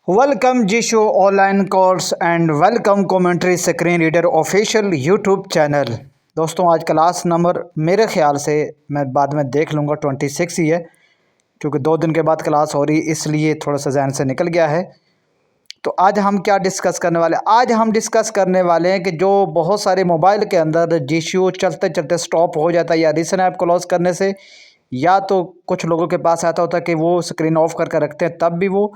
Welcome जीशो online course and welcome commentary screen reader official YouTube channel. दोस्तों आज class number मेरे ख्याल से मैं बाद में देख लूँगा 26 ही है, क्योंकि 2 दिन के बाद क्लास हो रही इसलिए थोड़ा सा जहन से निकल गया है। तो आज हम क्या डिस्कस करने वाले हैं? आज हम डिस्कस करने वाले हैं कि जो बहुत सारे मोबाइल के अंदर जीशो चलते चलते स्टॉप हो जाता है या रीसेंट ऐप क्लोज करने से, या तो कुछ लोगों के पास आता होता है कि वो स्क्रीन ऑफ करके रखते हैं तब भी वो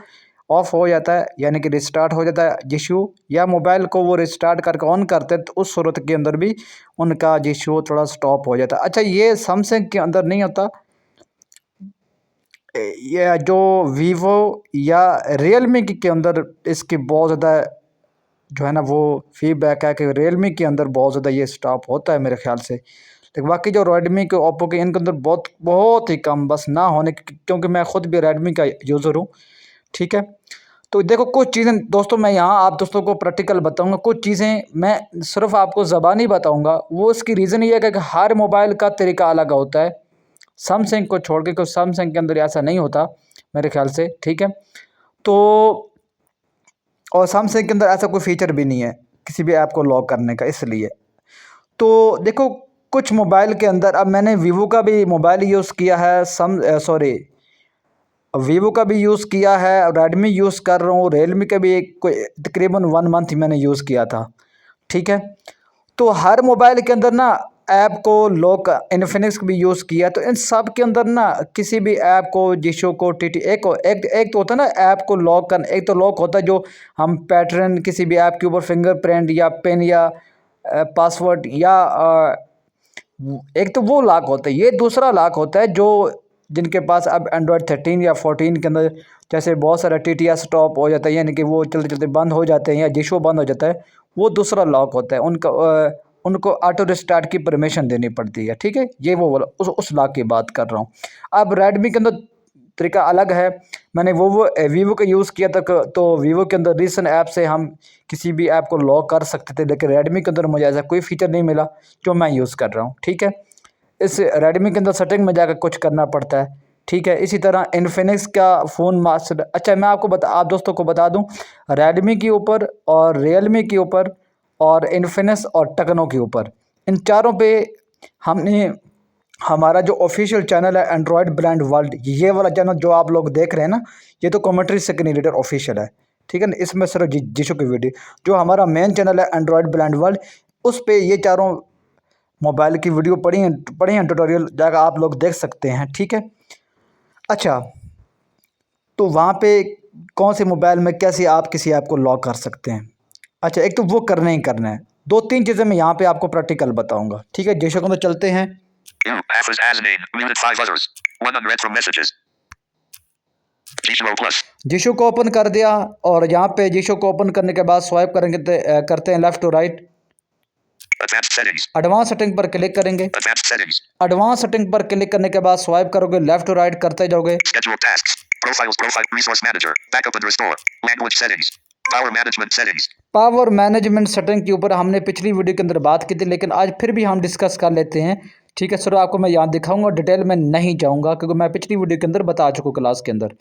ऑफ हो जाता है, यानी कि रिस्टार्ट हो जाता है जीशो, या मोबाइल को वो रिस्टार्ट करके ऑन करते हैं तो उस सूरत के अंदर भी उनका जीशो थोड़ा स्टॉप हो जाता है। अच्छा, ये सैमसंग के अंदर नहीं होता, ये जो वीवो या रियलमी के अंदर इसकी बहुत ज़्यादा जो है ना वो फीडबैक है कि रियलमी के अंदर बहुत ज़्यादा ये स्टॉप होता है मेरे ख्याल से। लेकिन बाकी जो रेडमी के ओप्पो के इनके अंदर बहुत बहुत ही कम, बस ना होने क्योंकि मैं ख़ुद भी रेडमी का यूज़र हूँ। ठीक है, तो देखो कुछ चीज़ें दोस्तों मैं यहाँ आप दोस्तों को प्रैक्टिकल बताऊँगा, कुछ चीज़ें मैं सिर्फ आपको ज़बानी बताऊँगा। वो इसकी रीज़न ये है कि हर मोबाइल का तरीका अलग होता है, सैमसंग को छोड़ के, क्योंकि सैमसंग के अंदर ऐसा नहीं होता मेरे ख्याल से। ठीक है, तो और सैमसंग के अंदर ऐसा कोई फीचर भी नहीं है किसी भी ऐप को लॉक करने का, इसलिए। तो देखो कुछ मोबाइल के अंदर, अब मैंने वीवो का भी मोबाइल यूज़ किया है, वीवो का भी यूज़ किया है, रेडमी यूज़ कर रहा हूँ, रियलमी का भी एक कोई तकरीबन 1 मंथ मैंने यूज़ किया था। ठीक है, तो हर मोबाइल के अंदर ना ऐप को लॉक, इन्फिनिक्स भी यूज़ किया, तो इन सब के अंदर ना किसी भी ऐप को, जीशो को, टीटी एक तो होता है ना ऐप को लॉक करना, एक तो लॉक होता है जो हम पैटर्न किसी भी ऐप के ऊपर फिंगरप्रिंट या पिन या पासवर्ड या एक तो वो लॉक होता है। ये दूसरा लॉक होता है जो जिनके पास अब एंड्रॉयड 13 या 14 के अंदर जैसे बहुत सारा टीटीएस स्टॉप हो जाता है, यानी कि वो चलते चलते बंद हो जाते हैं या जीशो बंद हो जाता है, वो दूसरा लॉक होता है। उनको ऑटो रिस्टार्ट की परमिशन देनी पड़ती है। ठीक है, ये वो वाला उस लॉक की बात कर रहा हूँ। अब रेडमी के अंदर तरीका अलग है। मैंने वो वीवो का यूज़ किया था, तो वीवो के अंदर रीसेंट ऐप से हम किसी भी ऐप को लॉक कर सकते थे, लेकिन रेडमी के अंदर मुझे ऐसा कोई फीचर नहीं मिला जो मैं यूज़ कर रहा हूँ। ठीक है, इस रेडमी के अंदर सेटिंग में जाकर कुछ करना पड़ता है। ठीक है, इसी तरह इन्फिनिक्स का फ़ोन मास्टर, अच्छा मैं आप दोस्तों को बता दूं, रेडमी के ऊपर और रियलमी के ऊपर और इन्फिनिक्स और टेक्नो के ऊपर, इन चारों पे हमने हमारा जो ऑफिशियल चैनल है एंड्रॉयड ब्रांड वर्ल्ड, ये वाला चैनल जो आप लोग देख रहे हैं ना, ये तो कमेंट्री स्क्रीन रीडर ऑफिशियल है। ठीक है ना, इसमें सिर्फ जीशो की वीडियो, जो हमारा मेन चैनल है एंड्रॉयड ब्रांड वर्ल्ड, उस पे ये चारों मोबाइल की वीडियो पढ़ी हैं ट्यूटोरियल, जाकर आप लोग देख सकते हैं। ठीक है, अच्छा तो वहाँ पे कौन से मोबाइल में कैसे आप किसी ऐप को लॉक कर सकते हैं। अच्छा, एक तो वो करना ही करना है, 2-3 चीज़ें मैं यहाँ पे आपको प्रैक्टिकल बताऊँगा। ठीक है, जीशो को तो चलते हैं। जीशो को ओपन कर दिया, और यहाँ पे जीशो को ओपन करने के बाद स्वाइप करेंगे तो करते हैं left to right, advance setting पर क्लिक करेंगे। एडवांस सेटिंग पर क्लिक करने के बाद स्वाइप करोगे, लेफ्ट टू राइट करते जाओगे। पावर मैनेजमेंट सेटिंग के ऊपर हमने पिछली वीडियो के अंदर बात की थी, लेकिन आज फिर भी हम डिस्कस कर लेते हैं। ठीक है, सर आपको मैं यहाँ दिखाऊंगा, डिटेल में नहीं जाऊंगा क्योंकि मैं पिछली वीडियो के अंदर बता चुका क्लास के अंदर।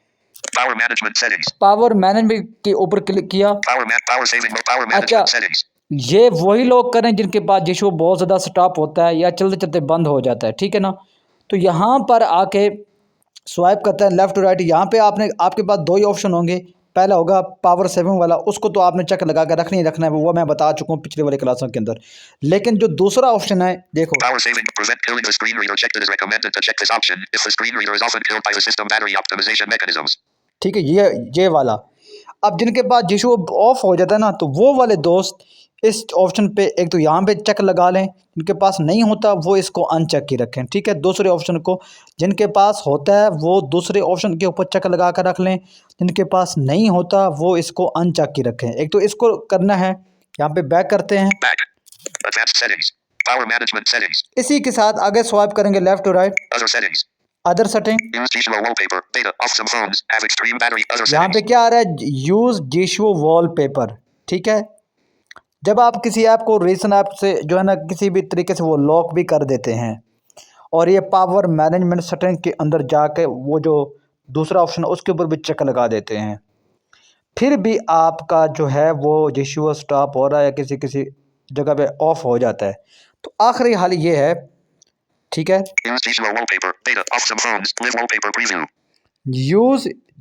पावर मैनेजमेंट के ऊपर क्लिक किया। अच्छा, ये वही लोग करें जिनके पास जीशो बहुत ज़्यादा स्टॉप होता है या चलते चलते बंद हो जाता है। ठीक है ना, तो यहाँ पर आके स्वाइप करते हैं लेफ्ट टू राइट। यहाँ पे आपके पास 2 ही ऑप्शन होंगे। पहला होगा पावर सेविंग वाला, उसको तो आपने चेक लगा कर रखना ही रखना है, वो मैं बता चुका हूँ पिछले वाले क्लासों के अंदर। लेकिन जो दूसरा ऑप्शन है, देखो ठीक है, ये वाला, अब जिनके पास जीशो ऑफ हो जाता है ना, तो वो वाले दोस्त इस ऑप्शन पे एक तो यहाँ पे चेक लगा लें, जिनके पास नहीं होता वो इसको अनचेक ही रखें। ठीक है, दूसरे ऑप्शन को, जिनके पास होता है वो दूसरे ऑप्शन के ऊपर चेक लगा कर रख लें, जिनके पास नहीं होता वो इसको अनचेक ही रखें। एक तो इसको करना है, यहाँ पे बैक करते हैं, इसी के साथ आगे स्वाइप करेंगे left to right, other setting. यहाँ पे क्या आ रहा है, यूज जीशो वॉलपेपर। ठीक है, जब आप किसी ऐप को रीसेंट ऐप से जो है ना किसी भी तरीके से वो लॉक भी कर देते हैं, और ये पावर मैनेजमेंट सेटिंग के अंदर जाके वो जो दूसरा ऑप्शन है उसके ऊपर भी चेक लगा देते हैं, फिर भी आपका जो है वो जिशू स्टॉप हो रहा है, किसी किसी जगह पे ऑफ हो जाता है। तो आखिरी हाल ये है, ठीक है, यूज़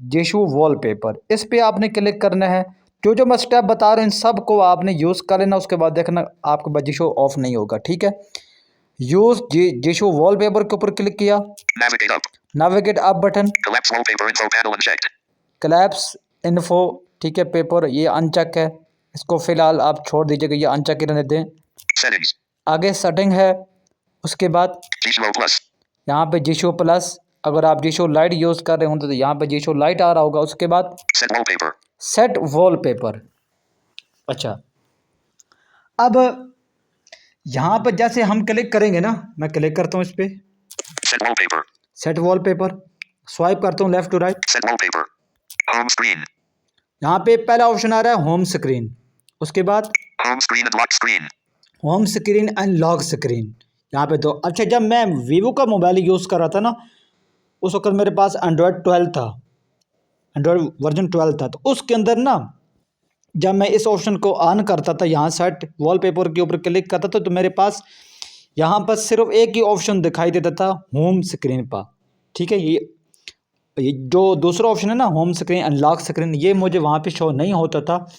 जिशू वॉलपेपर, इस पे आपने क्लिक करना है। जो जो मैं स्टेप बता रहा हूँ इन सब को आपने यूज़ कर लेना, उसके बाद देखना आपके पास जिशू ऑफ नहीं होगा, ठीक है। यूज़ जिशू वॉलपेपर के ऊपर क्लिक किया, navigate up button, collapse info, ठीक है, पेपर ये अनचेक है, इसको फिलहाल आप छोड़ दीजिएगा, ये अनचेक रहने दें। आगे सेटिंग है, उसके बाद यहाँ पे जिशू प्लस, अगर आप जिशू लाइट यूज़ कर रहे हो तो यहाँ पे जिशू लाइट आ रहा होगा। उसके बाद सेट वॉलपेपर। अच्छा, अब यहाँ पर जैसे हम क्लिक करेंगे ना, मैं क्लिक करता हूँ इस पे, सेट वॉलपेपर, स्वाइप करता हूँ लेफ्ट टू राइट, यहाँ पे पहला ऑप्शन आ रहा है होम स्क्रीन, उसके बाद home screen and lock screen, यहाँ पे दो। अच्छा, जब मैं वीवो का मोबाइल यूज़ कर रहा था ना, उस वक्त मेरे पास एंड्रॉयड 12 था, एंड्रॉयड वर्जन 12 था, तो उसके अंदर ना जब मैं इस ऑप्शन को ऑन करता था, यहाँ सेट वॉलपेपर के ऊपर क्लिक करता था, तो मेरे पास यहाँ पर सिर्फ एक ही ऑप्शन दिखाई देता था, होम स्क्रीन पर, ठीक है। ये जो दूसरा ऑप्शन है ना, home screen and lock screen, ये मुझे वहाँ पे शो नहीं होता था,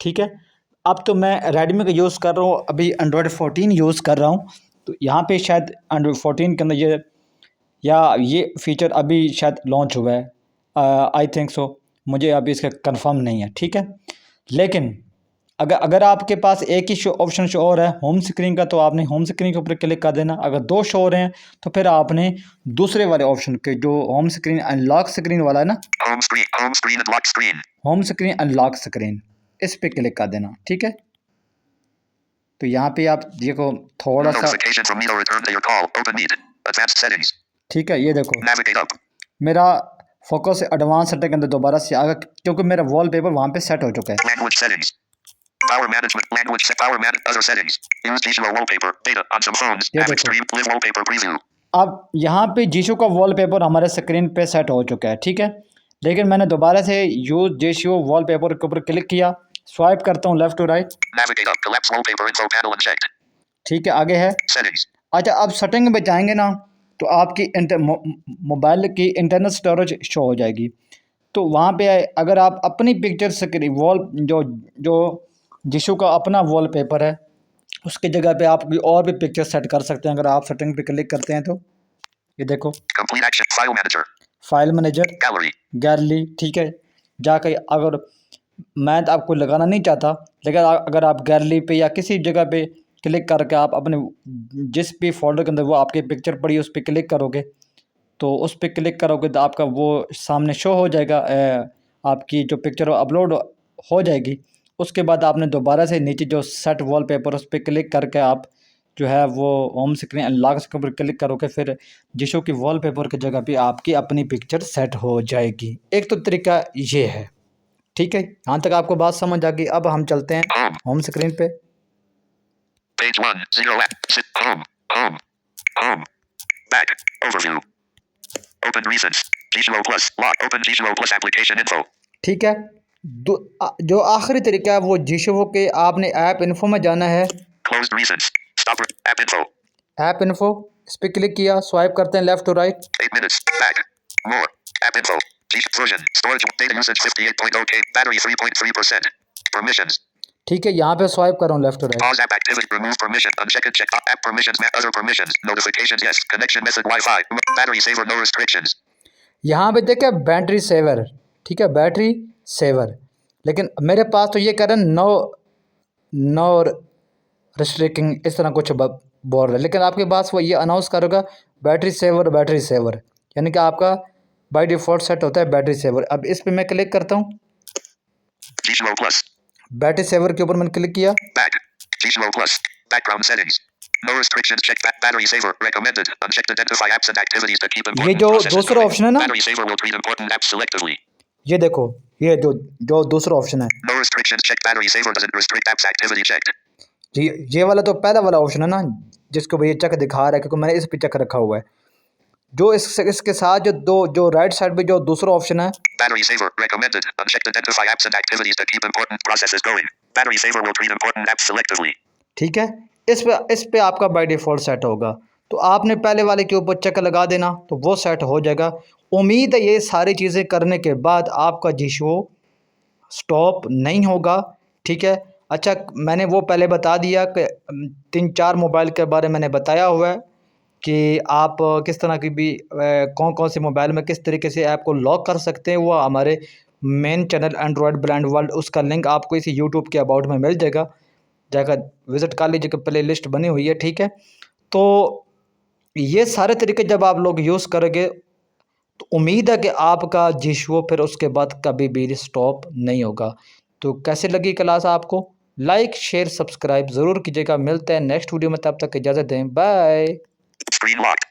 ठीक है। अब तो मैं रेडमी का यूज़ कर रहा हूँ, अभी एंड्रॉयड 14 यूज़ कर रहा हूँ, तो यहाँ पे शायद एंड्रॉयड 14 के अंदर ये फीचर अभी शायद लॉन्च हुआ है, आई थिंक सो, मुझे अभी इसका कंफर्म नहीं है, ठीक है। लेकिन अगर आपके पास एक ही ऑप्शन शो हो रहा है होम स्क्रीन का, तो आपने होम स्क्रीन के ऊपर क्लिक कर देना। अगर दो शो हो रहे हैं तो फिर आपने दूसरे वाले ऑप्शन के, जो home screen and lock screen वाला है ना, home screen and lock screen, इस पे क्लिक कर देना, ठीक है। तो यहाँ पे आप देखो थोड़ा सा, ठीक है, ये देखो मेरा फोकस एडवांस सेटिंग के अंदर दोबारा से आ गया, क्योंकि मेरा वॉलपेपर वहाँ पे सेट हो चुका है। Power management, language set, power manage, other settings. Use Gizmo wallpaper, data on some phones, app extreme, live wallpaper preview. अब यहाँ पे जीशू का वॉलपेपर हमारे स्क्रीन पे सेट हो चुका है, ठीक है। लेकिन मैंने दोबारा से यूज जीशू वॉलपेपर के ऊपर क्लिक किया, स्वाइप करता हूँ left to right, Navigate up, collapse wallpaper info panel unchecked. ठीक है, आगे है settings. अच्छा, अब सेटिंग में जाएंगे ना, तो आपकी मोबाइल की इंटरनल स्टोरेज शो हो जाएगी। तो वहाँ पे अगर आप अपनी पिक्चर स्क्रीन वॉल जो जिशू का अपना वॉलपेपर है, उसकी जगह पे आप और भी पिक्चर सेट कर सकते हैं। अगर आप सेटिंग पे क्लिक करते हैं तो ये देखो complete action, file manager, gallery, ठीक है। जाकर अगर मैं तो आपको लगाना नहीं चाहता, लेकिन अगर आप गैलरी पे या किसी जगह पे क्लिक करके आप अपने जिस भी फोल्डर के अंदर वो आपकी पिक्चर पड़ी है उस पर क्लिक करोगे, तो उस पर क्लिक करोगे तो आपका वो सामने शो हो जाएगा, आपकी जो पिक्चर अपलोड हो जाएगी। उसके बाद आपने दोबारा से नीचे जो सेट वॉलपेपर उस पर क्लिक करके आप जो है वो home screen and lock screen पर क्लिक करोगे, फिर जिशू की वॉलपेपर की जगह पे आपकी अपनी पिक्चर सेट हो जाएगी। एक तो तरीका ये है, ठीक है। यहाँ तक आपको बात समझ आ गई। अब हम चलते हैं होम स्क्रीन पे। Page 1, 0 home, back, overview, open recents, Gizmo Plus, lock, open Gizmo Plus application info, ठीक है। जो आखिरी तरीका है वो जिशू के आपने ऐप इन्फो में जाना है, closed recents, stop, app info, app info, इस पे क्लिक किया, स्वाइप करते हैं left to right, 8 minutes, back, more, app info, version, storage, data usage 58.0K, battery 3.3%, permissions, ठीक है। यहाँ पे स्वाइप कर रहा हूँ left to right, pause app activity, remove permission, uncheck it, check app permissions, other permissions, notifications, yes, connection method, Wi-Fi, battery saver, no restrictions, यहाँ पे देखिए बैटरी सेवर, ठीक है, बैटरी सेवर। लेकिन मेरे पास तो ये कह रहे हैं नो रिस्ट्रिक्टिंग, इस तरह कुछ बोल रहा है, लेकिन आपके पास वो ये अनाउंस करेगा बैटरी सेवर, यानी कि आपका बाय डिफ़ॉल्ट सेट होता है बैटरी सेवर। अब इस पे मैं क्लिक करता हूँ, बैटरी सेवर के ऊपर मैंने क्लिक किया, background settings, no restrictions, check battery saver, recommended, unchecked, identify apps and activities that keep important, ये जो दूसरा ऑप्शन है ना, battery saver will treat important apps selectively, ये देखो, ये जो दूसरा ऑप्शन है, no restrictions, check battery saver doesn't restrict apps activity checked, ये वाला तो पहला वाला ऑप्शन है ना, जिसको भैया चेक दिखा रहा है, क्योंकि मैंने इस पे चेक रखा हुआ है। जो इसके साथ जो राइट साइड पे जो दूसरा ऑप्शन है, Battery saver recommended. Unchecked. Identify apps and activities that keep important processes going. Battery saver will treat important apps selectively. ठीक है, इस पे आपका बाय डिफ़ॉल्ट सेट होगा। तो आपने पहले वाले के ऊपर चेक लगा देना, तो वो सेट हो जाएगा। उम्मीद है ये सारी चीज़ें करने के बाद आपका जी शो स्टॉप नहीं होगा, ठीक है। अच्छा, मैंने वो पहले बता दिया कि 3-4 मोबाइल के बारे में मैंने बताया हुआ है कि आप किस तरह की भी कौन-कौन से मोबाइल में किस तरीके से ऐप को लॉक कर सकते हैं। वो हमारे main channel Android brand world, उसका लिंक आपको इसी यूट्यूब के अबाउट में मिल जाएगा। जाकर विज़िट कर लीजिएगा, प्लेलिस्ट बनी हुई है, ठीक है। तो ये सारे तरीके जब आप लोग यूज़ करोगे तो उम्मीद है कि आपका जिशो फिर उसके बाद कभी भी स्टॉप नहीं होगा। तो कैसे लगी क्लास आपको? लाइक, शेयर, सब्सक्राइब ज़रूर कीजिएगा। मिलते हैं नेक्स्ट वीडियो में, तब तक इजाज़त दें। बाय। Screen locked.